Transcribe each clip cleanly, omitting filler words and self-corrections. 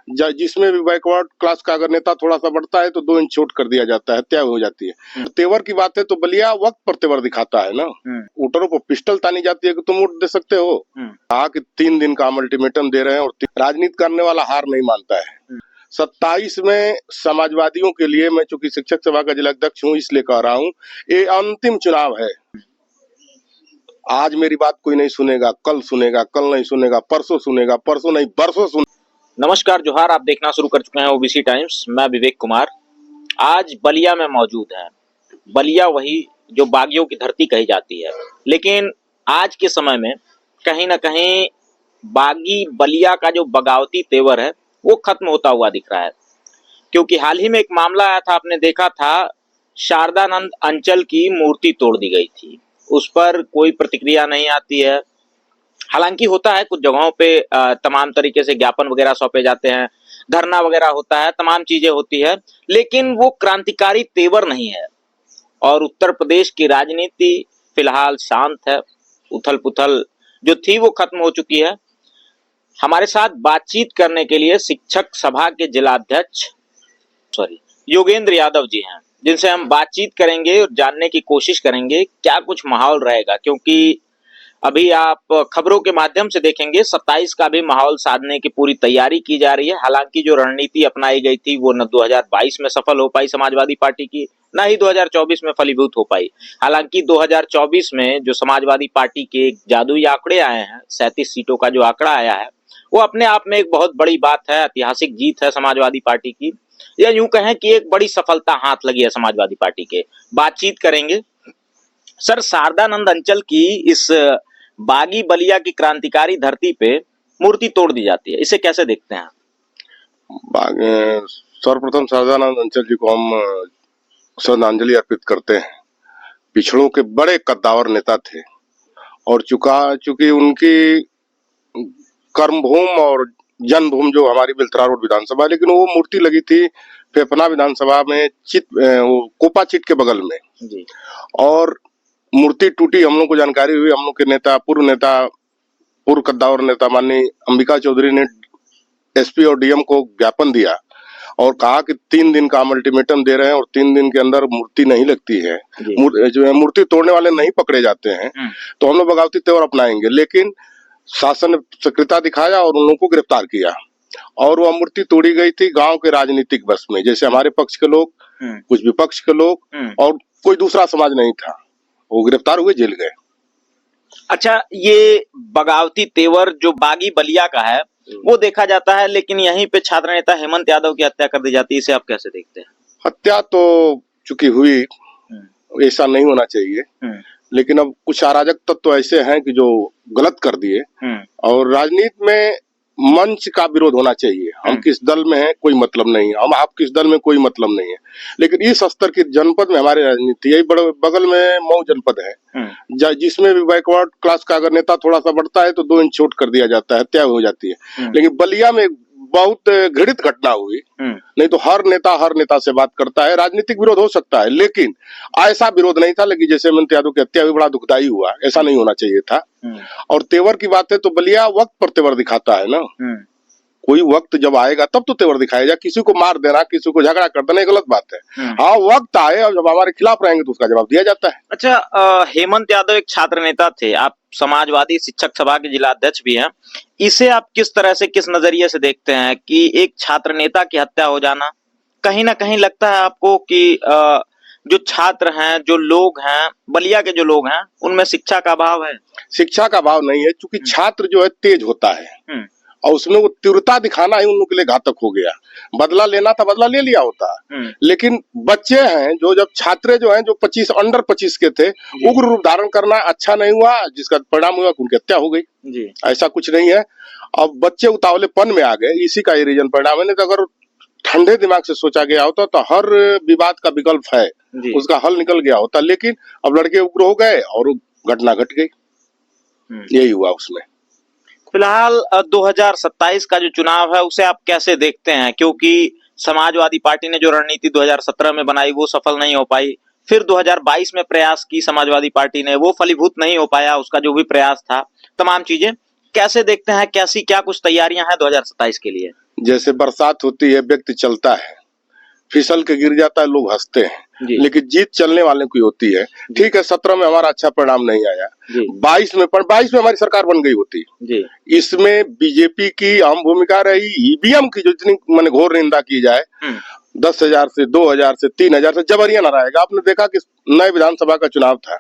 जिसमें भी backward class का अगर नेता थोड़ा सा बढ़ता है तो 2 इंच छोट कर दिया जाता है, हत्या हो जाती है। तेवर की बात है तो बलिया वक्त पर तेवर दिखाता है ना। वोटरों को पिस्टल तानी जाती है कि तुम वोट दे सकते हो। कहा कि 3 दिन का हम अल्टीमेटम दे रहे हैं और राजनीति करने वाला हार नहीं मानता है। 27 में समाजवादियों के लिए, मैं चूंकि शिक्षक सभा का जिला अध्यक्ष हूँ इसलिए कह रहा हूँ, ये अंतिम चुनाव है। आज मेरी बात कोई नहीं सुनेगा, कल सुनेगा, कल नहीं सुनेगा, परसों सुनेगा, परसों नहीं बरसों सुनेगा। नमस्कार, जोहार। आप देखना शुरू कर चुके हैं ओबीसी टाइम्स। मैं विवेक कुमार आज बलिया में मौजूद है। बलिया वही जो बागियों की धरती कही जाती है, लेकिन आज के समय में कहीं ना कहीं बागी बलिया का जो बगावती तेवर है वो खत्म होता हुआ दिख रहा है। क्योंकि हाल ही में एक मामला आया था, आपने देखा था, शारदानंद अंचल की मूर्ति तोड़ दी गई थी। उस पर कोई प्रतिक्रिया नहीं आती है। हालांकि होता है कुछ जगहों पे तमाम तरीके से ज्ञापन वगैरह सौंपे जाते हैं, धरना वगैरह होता है, तमाम चीजें होती है, लेकिन वो क्रांतिकारी तेवर नहीं है। और उत्तर प्रदेश की राजनीति फिलहाल शांत है। उथल पुथल जो थी वो खत्म हो चुकी है। हमारे साथ बातचीत करने के लिए शिक्षक सभा के जिलाध्यक्ष योगेंद्र यादव जी हैं, जिनसे हम बातचीत करेंगे और जानने की कोशिश करेंगे क्या कुछ माहौल रहेगा। क्योंकि अभी आप खबरों के माध्यम से देखेंगे 27 का भी माहौल साधने की पूरी तैयारी की जा रही है। हालांकि जो रणनीति अपनाई गई थी वो न 2022 में सफल हो पाई समाजवादी पार्टी की, न ही 2024 में फलीभूत हो पाई। हालांकि 2024 में जो समाजवादी पार्टी के जादुई आंकड़े आए हैं, 37 सीटों का जो आंकड़ा आया है, वो अपने आप में एक बहुत बड़ी बात है, ऐतिहासिक जीत है समाजवादी पार्टी की, या यूं कहें कि एक बड़ी सफलता हाथ लगी है समाजवादी पार्टी के। बातचीत करेंगे। सर, शारदानंद अंचल की इस बागी बलिया की क्रांतिकारी धरती पे मूर्ति तोड़ दी जाती है, इसे कैसे देखते हैं? सर्वप्रथम शारदानंद अंचल जी को हम श्रद्धांजलि अर्पित करते हैं। पिछड़ों के बड़े कद्दावर नेता थे और चूंकि उनकी कर्मभूमि और जन्मभूमि जो हमारी बिलथरा रोड विधानसभा, लेकिन वो मूर्ति लगी थी फेफना विधानसभा में कोपा चिट के बगल में जी। और मूर्ति टूटी, हम लोग को जानकारी हुई। हम लोग के नेता, पूर्व कद्दावर नेता माननीय अंबिका चौधरी ने एसपी और डीएम को ज्ञापन दिया और कहा कि 3 दिन का हम अल्टीमेटम दे रहे हैं और 3 दिन के अंदर मूर्ति नहीं लगती है, जो है मूर्ति तोड़ने वाले नहीं पकड़े जाते हैं तो हम लोग बगावती तेवर अपनाएंगे। लेकिन शासन ने सक्रियता दिखाया और उन लोगों को गिरफ्तार किया और वह मूर्ति तोड़ी गई थी गांव के राजनीतिक बस में, जैसे हमारे पक्ष के लोग, कुछ विपक्ष के लोग और कोई दूसरा समाज नहीं था। वो गिरफ्तार हुए, जेल गए। अच्छा, ये बगावती तेवर जो बागी बलिया का है वो देखा जाता है, लेकिन यहीं पे छात्र नेता हेमंत यादव की हत्या कर दी जाती है, इसे आप कैसे देखते हैं? हत्या तो चूंकि हुई, ऐसा नहीं होना चाहिए, लेकिन अब कुछ अराजक तत्व ऐसे हैं कि जो गलत कर दिए। और राजनीति में मंच का विरोध होना चाहिए। हम किस दल में हैं कोई मतलब नहीं है, हम आप किस दल में कोई मतलब नहीं है, लेकिन इस स्तर की जनपद में हमारी राजनीति, यही बगल में मऊ जनपद है, जिसमें भी बैकवर्ड क्लास का अगर नेता थोड़ा सा बढ़ता है तो 2 इंच छोट कर दिया जाता है, हत्या हो जाती है। लेकिन बलिया में बहुत घृणित घटना हुई। नहीं तो हर नेता से बात करता है, राजनीतिक विरोध हो सकता है, लेकिन ऐसा विरोध नहीं था। लेकिन जैसे हेमंत यादव की हत्या भी बड़ा दुखदायी हुआ, ऐसा नहीं होना चाहिए था। और तेवर की बात है तो बलिया वक्त पर तेवर दिखाता है ना। कोई वक्त जब आएगा तब तो तेवर दिखाएगा। किसी को मार देना, किसी को झगड़ा कर देना गलत बात है। हाँ, वक्त आए और जब हमारे खिलाफ रहेंगे तो उसका जवाब दिया जाता है। अच्छा, हेमंत यादव एक छात्र नेता थे, आप समाजवादी शिक्षक सभा के जिला अध्यक्ष भी हैं। इसे आप किस तरह से, किस नजरिए से देखते हैं कि एक छात्र नेता की हत्या हो जाना? कहीं ना कहीं लगता है आपको कि जो छात्र हैं, जो लोग हैं, बलिया के जो लोग हैं, उनमें शिक्षा का अभाव है? शिक्षा का अभाव नहीं है, क्योंकि छात्र जो है तेज होता है और उसमें वो तीव्रता दिखाना ही उन लोगों के लिए घातक हो गया। बदला लेना था, बदला ले लिया होता। लेकिन बच्चे हैं जो, जब छात्र जो हैं जो 25 अंडर 25 के थे, उग्र रूप धारण करना अच्छा नहीं हुआ, जिसका परिणाम हुआ उनकी हत्या हो गई जी। ऐसा कुछ नहीं है। अब बच्चे उतावलेपन में आ गए, इसी का ही रीजन परिणाम है। नहीं तो अगर ठंडे दिमाग से सोचा गया होता तो हर विवाद का विकल्प है, उसका हल निकल गया होता। लेकिन अब लड़के उग्र हो गए और घटना घट गई, यही हुआ उसमें। फिलहाल 2027 का जो चुनाव है उसे आप कैसे देखते हैं? क्योंकि समाजवादी पार्टी ने जो रणनीति 2017 में बनाई वो सफल नहीं हो पाई, फिर 2022 में प्रयास की समाजवादी पार्टी ने, वो फलीभूत नहीं हो पाया, उसका जो भी प्रयास था, तमाम चीजें। कैसे देखते हैं, कैसी क्या कुछ तैयारियां हैं 2027 के लिए? जैसे बरसात होती है, व्यक्ति चलता है, फिसल के गिर जाता है, लोग हंसते हैं, जी। लेकिन जीत चलने वाले की होती है। ठीक है, 17 में हमारा अच्छा परिणाम नहीं आया, 22 में हमारी सरकार बन गई होती। जी। इसमें बीजेपी की अहम भूमिका रही। ईवीएम की जो इतनी मैंने घोर निंदा की जाए, 10,000 से 2,000 से 3,000 से जबरिया न रहेगा। आपने देखा कि नए विधानसभा का चुनाव था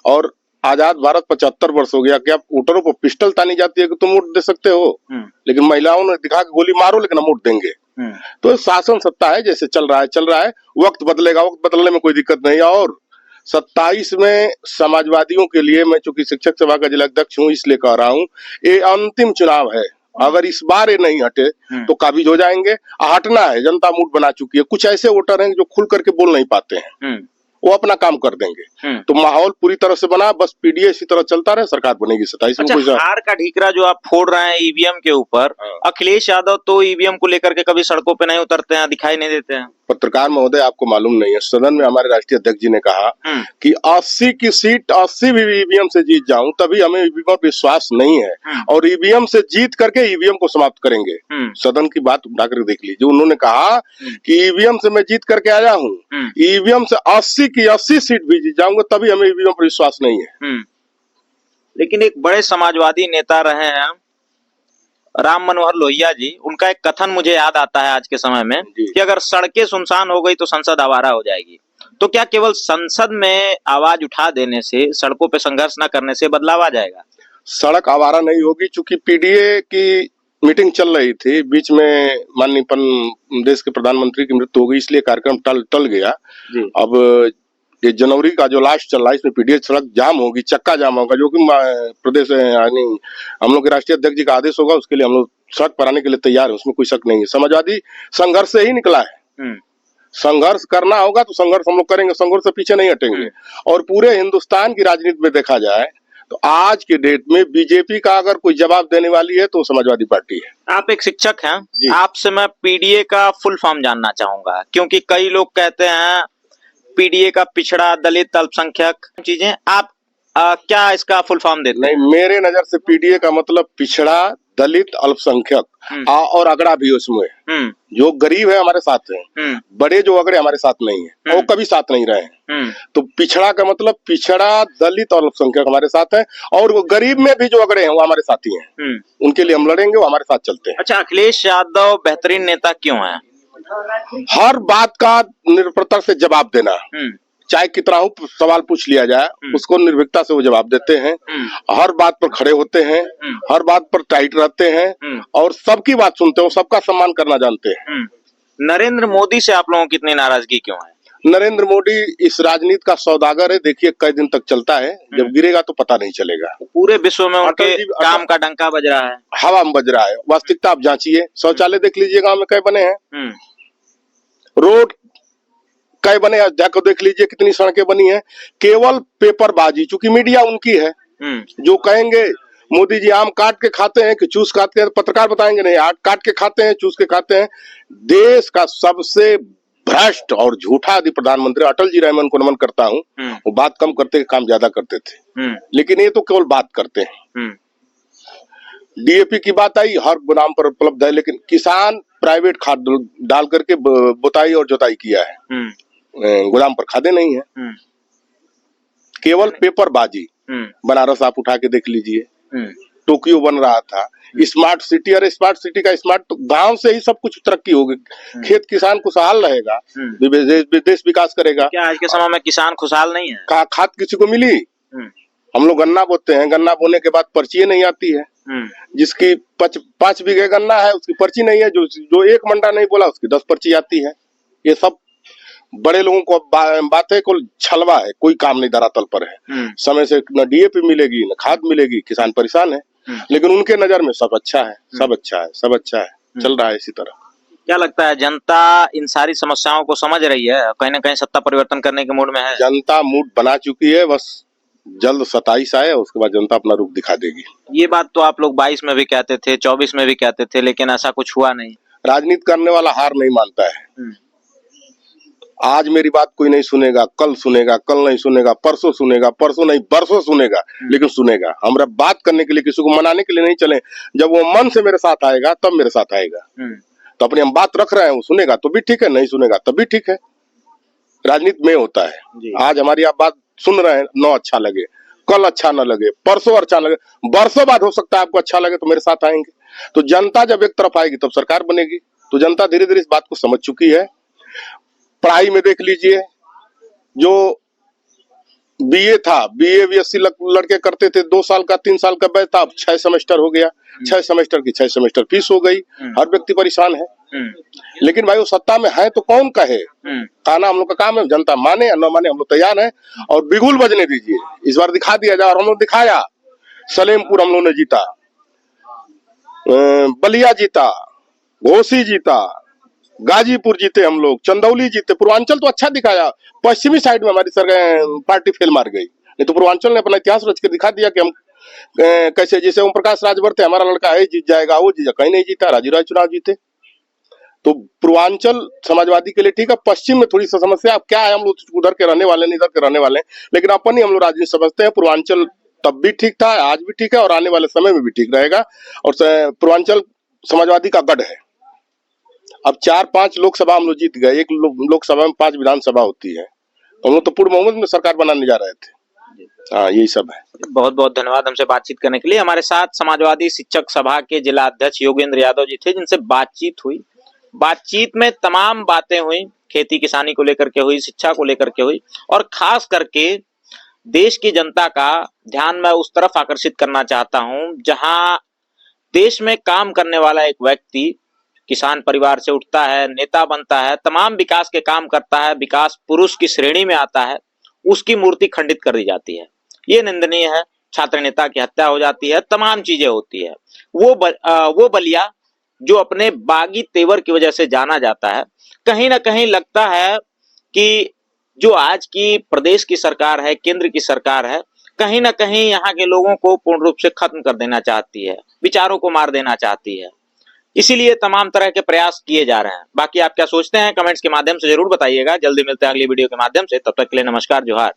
और आजाद भारत 75 वर्ष हो गया, कि आप वोटरों को पिस्टल तानी जाती है कि तुम वोट दे सकते हो, लेकिन महिलाओं ने दिखा कि गोली मारो लेकिन हम वोट देंगे। तो शासन सत्ता है, जैसे चल रहा है। वक्त बदलेगा, वक्त बदलने में कोई दिक्कत नहीं। और 27 में समाजवादियों के लिए, मैं चूंकि शिक्षक सभा का जिला अध्यक्ष हूँ इसलिए कह रहा हूँ, ये अंतिम चुनाव है। अगर इस बार ये नहीं हटे तो काबिज हो जाएंगे। हटना है, जनता मूड बना चुकी है। कुछ ऐसे वोटर हैं जो खुल करके बोल नहीं पाते हैं, वो अपना काम कर देंगे। तो माहौल पूरी तरह से बना, बस पीडीए इसी तरह चलता रहे, सरकार बनेगी 27 में। अच्छा, हार का ठीकरा जो आप फोड़ रहे हैं ईवीएम के ऊपर, अखिलेश यादव तो ईवीएम को लेकर के कभी सड़कों पे नहीं उतरते हैं, दिखाई नहीं देते हैं। पत्रकार महोदय, आपको मालूम नहीं है, सदन में हमारे राष्ट्रीय अध्यक्ष जी ने कहा कि 80 की सीट 80 भी ईवीएम से जीत जाऊं तभी हमें ईवीएम पर विश्वास नहीं है, और ईवीएम से जीत करके ईवीएम को समाप्त करेंगे। सदन की बात उठाकर देख लीजिए, उन्होंने कहा कि ईवीएम से मैं जीत करके आया हूँ, ईवीएम से 80 की 80 सीट भी जीत जाऊंगा तभी हमें ईवीएम पर विश्वास नहीं है। लेकिन एक बड़े समाजवादी नेता रहे हैं राम मनोहर लोहिया जी, उनका एक कथन मुझे याद आता है आज के समय में कि अगर सड़कें सुनसान हो गई तो संसद आवारा हो जाएगी। तो क्या केवल संसद में आवाज उठा देने से, सड़कों पे संघर्ष न करने से बदलाव आ जाएगा? सड़क आवारा नहीं होगी, चूंकि पीडीए की मीटिंग चल रही थी, बीच में माननीय देश के प्रधानमंत्री की मृत्यु हो गई, इसलिए कार्यक्रम टल गया। अब ये जनवरी का जो लास्ट चल रहा है, इसमें पीडीए सड़क जाम होगी, चक्का जाम होगा, जो कि प्रदेश यानी हम लोग के राष्ट्रीय अध्यक्ष जी का आदेश होगा, उसके लिए हम लोग सड़क पर आने के लिए तैयार है, उसमें कोई शक नहीं है। समाजवादी संघर्ष से ही निकला है, संघर्ष करना होगा तो संघर्ष हम लोग करेंगे, संघर्ष से पीछे नहीं हटेंगे। और पूरे हिंदुस्तान की राजनीति में देखा जाए तो आज के डेट में बीजेपी का अगर कोई जवाब देने वाली है तो समाजवादी पार्टी है। आप एक शिक्षक हैं, आपसे मैं पीडीए का फुल फॉर्म जानना चाहूंगा, क्योंकि कई लोग कहते हैं पीडीए का पिछड़ा, दलित, अल्पसंख्यक चीजें, आप क्या इसका फुल फॉर्म देते हैं? नहीं, मेरे नजर से पीडीए का मतलब पिछड़ा, दलित, अल्पसंख्यक और अगड़ा भी उसमें। जो गरीब है हमारे साथ है, बड़े जो अगड़े हमारे साथ नहीं है, वो कभी साथ नहीं रहे हैं। तो पिछड़ा का मतलब पिछड़ा, दलित और अल्पसंख्यक हमारे साथ है, और वो गरीब में भी जो अगड़े हैं वो हमारे साथी हैं, उनके लिए हम लड़ेंगे, वो हमारे साथ चलते हैं। अच्छा, अखिलेश यादव बेहतरीन नेता क्यों है? हर बात का निर्भरता से जवाब देना, चाहे कितना हो सवाल पूछ लिया जाए, उसको निर्भीकता से वो जवाब देते हैं। हर बात पर खड़े होते हैं, हर बात पर टाइट रहते हैं, और सबकी बात सुनते हैं, सबका सम्मान करना जानते हैं। नरेंद्र मोदी से आप लोगों की इतनी नाराजगी क्यों है? नरेंद्र मोदी इस राजनीति का सौदागर है, देखिए कई दिन तक चलता है, जब गिरेगा तो पता नहीं चलेगा। पूरे विश्व में उनके काम का डंका बज रहा है, हवा में बज रहा है। वास्तविकता आप जांचिए, शौचालय देख लीजिए गांव में कई बने हैं, रोड कई बने, जाकर देख लीजिए कितनी सड़कें बनी हैं। केवल पेपरबाजी, चूंकि मीडिया उनकी है, जो कहेंगे मोदी जी आम काट के खाते हैं कि चूस खाते हैं, पत्रकार बताएंगे नहीं, आम काट के खाते हैं, चूस के खाते हैं। देश का सबसे भ्रष्ट और झूठा आदि प्रधानमंत्री अटल जी रहे, मैं उनको नमन करता हूँ। वो बात कम करते, काम ज्यादा करते थे, लेकिन ये तो केवल बात करते हैं। डीएपी की बात आई, हर गोदाम पर उपलब्ध है, लेकिन किसान प्राइवेट खाद डाल करके बुताई और जोताई किया है, गोदाम पर खादे नहीं है, केवल पेपरबाजी। बनारस आप उठा के देख लीजिए, टोक्यो बन रहा था, स्मार्ट सिटी, अरे स्मार्ट सिटी का स्मार्ट गांव से ही सब कुछ तरक्की होगी। खेत किसान खुशहाल रहेगा, देश विकास करेगा। क्या आज के समय में किसान खुशहाल नहीं है? खाद किसी को मिली? हम लोग गन्ना बोते हैं, गन्ना बोने के बाद पर्ची नहीं आती है, जिसकी 5 बीघे गन्ना है उसकी पर्ची नहीं है, जो 1 मंडा नहीं बोला उसकी 10 पर्ची आती है। ये सब बड़े लोगों को बात है, कुल छलवा है, कोई काम नहीं धरातल पर है। समय से न डीएपी मिलेगी न खाद मिलेगी, किसान परेशान है, लेकिन उनके नजर में सब अच्छा है, सब अच्छा है, सब अच्छा है, चल रहा है इसी तरह। क्या लगता है जनता इन सारी समस्याओं को समझ रही है, कहीं ना कहीं सत्ता परिवर्तन करने के मूड में है? जनता मूड बना चुकी है, बस जल्द 27 आए, उसके बाद जनता अपना रूप दिखा देगी। ये बात तो आप लोग 22 में भी कहते थे, 24 में भी कहते थे, लेकिन ऐसा कुछ हुआ नहीं। राजनीति करने वाला हार नहीं मानता है। आज मेरी बात कोई नहीं सुनेगा, कल नहीं सुनेगा, परसों सुनेगा, परसों नहीं बरसों सुनेगा, लेकिन सुनेगा। हमरा बात करने के लिए, किसी को मनाने के लिए नहीं चले। जब वो मन से मेरे साथ आएगा तब मेरे साथ आएगा। तो अपनी हम बात रख रहे हैं, वो सुनेगा तो भी ठीक है, नहीं सुनेगा तब भी ठीक है। राजनीति में होता है। आज हमारी आप बात सुन रहे हैं, न अच्छा लगे, कल अच्छा न लगे, परसों अच्छा लगे, बरसों बाद हो सकता है आपको अच्छा लगे तो मेरे साथ आएंगे। तो जनता जब एक तरफ आएगी तब सरकार बनेगी। तो जनता धीरे धीरे इस बात को समझ चुकी है। पढ़ाई में देख लीजिए, जो बीए था, बीए बीएससी लड़के करते थे, 2 साल का 3 साल का बैच था, अब 6 सेमेस्टर हो गया। 6 सेमेस्टर की 6 सेमेस्टर फीस हो गई। हर व्यक्ति परेशान है। लेकिन भाई वो सत्ता में है तो कौन कहे। खाना हम लोग का काम है, जनता माने या न माने हम लोग तैयार हैं। और बिगुल बजने दीजिए, इस बार दिखा दिया जाए। और हम लोग दिखाया। सलेमपुर हम लोग ने जीता, बलिया जीता, घोसी जीता, गाजीपुर जीते, हम लोग चंदौली जीते। पूर्वांचल तो अच्छा दिखाया। पश्चिमी साइड में हमारी पार्टी फेल मार गई। नहीं तो पूर्वांचल ने अपना इतिहास रच के दिखा दिया कि हम कैसे, जैसे ओम प्रकाश राजभर थे, हमारा लड़का है जीत जाएगा, वो जीता, कहीं नहीं जीता। राजू राय चुनाव जीते। तो पूर्वांचल समाजवादी के लिए ठीक है। पश्चिम में थोड़ी सी समस्या। अब क्या है, हम लोग उधर के रहने वाले नहीं, इधर के रहने वाले हैं, लेकिन अपन ही हम लोग राजनीति समझते हैं। पूर्वांचल तब भी ठीक था, आज भी ठीक है, और आने वाले समय में भी ठीक रहेगा। और पूर्वांचल समाजवादी का गढ़ है। अब 4-5 लोकसभा हम लोग जीत गए। एक लोकसभा में 5 विधानसभा होती है। हम लोग तो पूर्ण बहुमत में सरकार बनाने जा रहे थे। हाँ, यही सब है। बहुत बहुत धन्यवाद हमसे बातचीत करने के लिए। हमारे साथ समाजवादी शिक्षक सभा के जिला अध्यक्ष योगेंद्र यादव जी थे, जिनसे बातचीत हुई। बातचीत में तमाम बातें हुई, खेती किसानी को लेकर के हुई, शिक्षा को लेकर के हुई, और खास करके देश की जनता का ध्यान मैं उस तरफ आकर्षित करना चाहता हूं, जहां देश में काम करने वाला एक व्यक्ति किसान परिवार से उठता है, नेता बनता है, तमाम विकास के काम करता है, विकास पुरुष की श्रेणी में आता है, उसकी मूर्ति खंडित कर दी जाती है। ये निंदनीय है। छात्र नेता की हत्या हो जाती है, तमाम चीजें होती है। वो बलिया जो अपने बागी तेवर की वजह से जाना जाता है, कहीं ना कहीं लगता है कि जो आज की प्रदेश की सरकार है, केंद्र की सरकार है, कहीं ना कहीं यहाँ के लोगों को पूर्ण रूप से खत्म कर देना चाहती है, विचारों को मार देना चाहती है। इसीलिए तमाम तरह के प्रयास किए जा रहे हैं। बाकी आप क्या सोचते हैं, कमेंट्स के माध्यम से जरूर बताइएगा। जल्दी मिलते हैं अगली वीडियो के माध्यम से। तब तक के लिए नमस्कार, जोहार।